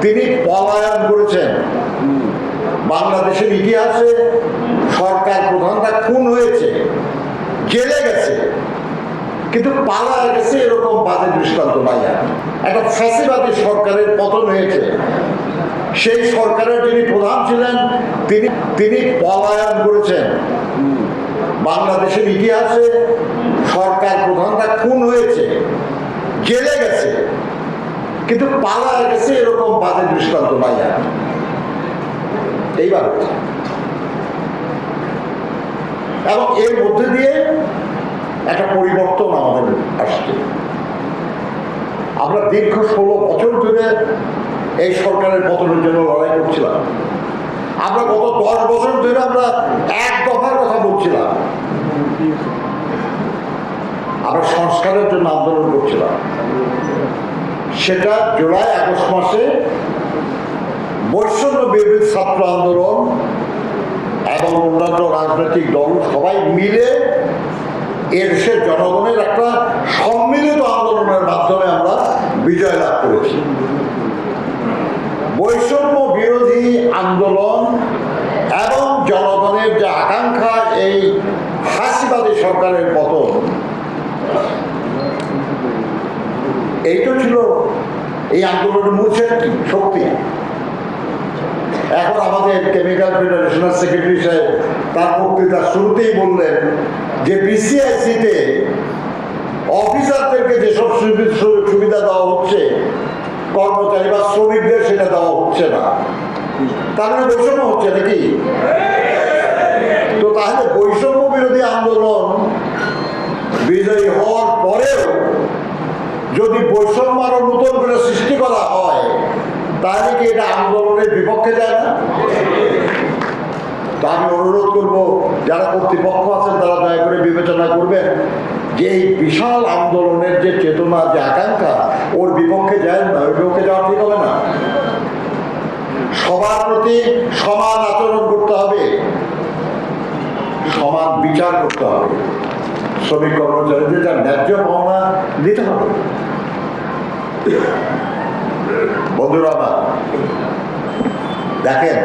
তিনি পলায়ন করেছেন। বাংলাদেশের ইতিহাসে সরকার প্রধানরা খুন হয়েছে, জেলে গেছে, কিন্তু পালায় গেছে এরকম বাজে দৃষ্টান্ত নাই। একটা ফ্যাসিবাদী সরকারের পতন হয়েছে, সেই সরকারের যিনি প্রধান ছিলেন তিনি পলায়ন করেছেন। বাংলাদেশের ইতিহাসে সরকার প্রধানরা খুন হয়েছে, জেলে গেছে, কিন্তু পালায় গেছে এরকম বাজে দৃষ্টান্ত নাই। এইবার এবং এর মধ্যে দিয়ে একটা পরিবর্তন আমাদের আসছে। আমরা দীর্ঘ 16 বছর ধরে এই সরকারের পতনের জন্য লড়াই করছিলাম। আমরা গত 10 বছর ধরে আমরা এক দফার কথা বলছিলাম, আমরা সংস্কারের জন্য আন্দোলন করছিলাম। সেটা জুলাই আগস্ট মাসে বৈষম্য বিরোধী ছাত্র আন্দোলন এবং অন্যান্য রাজনৈতিক দল সবাই মিলে এদেশের জনগণের একটা সম্মিলিত আন্দোলনের মাধ্যমে আমরা বিজয় লাভ করেছি। বৈষম্য বিরোধী আন্দোলন এবং জনগণের যে আকাঙ্ক্ষা এই ফাঁসিবাদী সরকারের পতন, এইটা ছিল এই আন্দোলনের মূল শক্তি। এখন আমাদের কেমিক্যাল ফেডারেশনের সেক্রেটারি সাহেব তার বক্তৃতার শুরুতেই বললেন যে বিসিআইসিতে অফিসারদেরকে যেসব সুবিধা দেওয়া হচ্ছে কর্মচারী বা শ্রমিকদের সেটা দেওয়া হচ্ছে না, তার মানে বৈষম্য হচ্ছে নাকি? তো তাহলে বৈষম্য বিরোধী আন্দোলন বিজয়ী হওয়ার পরেও যদি বৈষম্য আরো নতুন করে সৃষ্টি করা হয়, তাহলে কি এটা আন্দোলনের বিপক্ষে যায় না? তা আমি অনুরোধ করবো যারা কর্তৃপক্ষ আছেন তারা দয়া করে বিবেচনা করবেন যে এই বিশাল আন্দোলনের যে চেতনা, যে আকাঙ্ক্ষা, ওর বিপক্ষে যায় না, ওর বিপক্ষে যাওয়া ঠিক হবে না। সবার প্রতি সমান আচরণ করতে হবে, সমান বিচার করতে হবে, শ্রমিক কর্মচারীদের যার ন্যায্য পাওনা দিতে হবে। বন্ধুরা আমার দেখেন,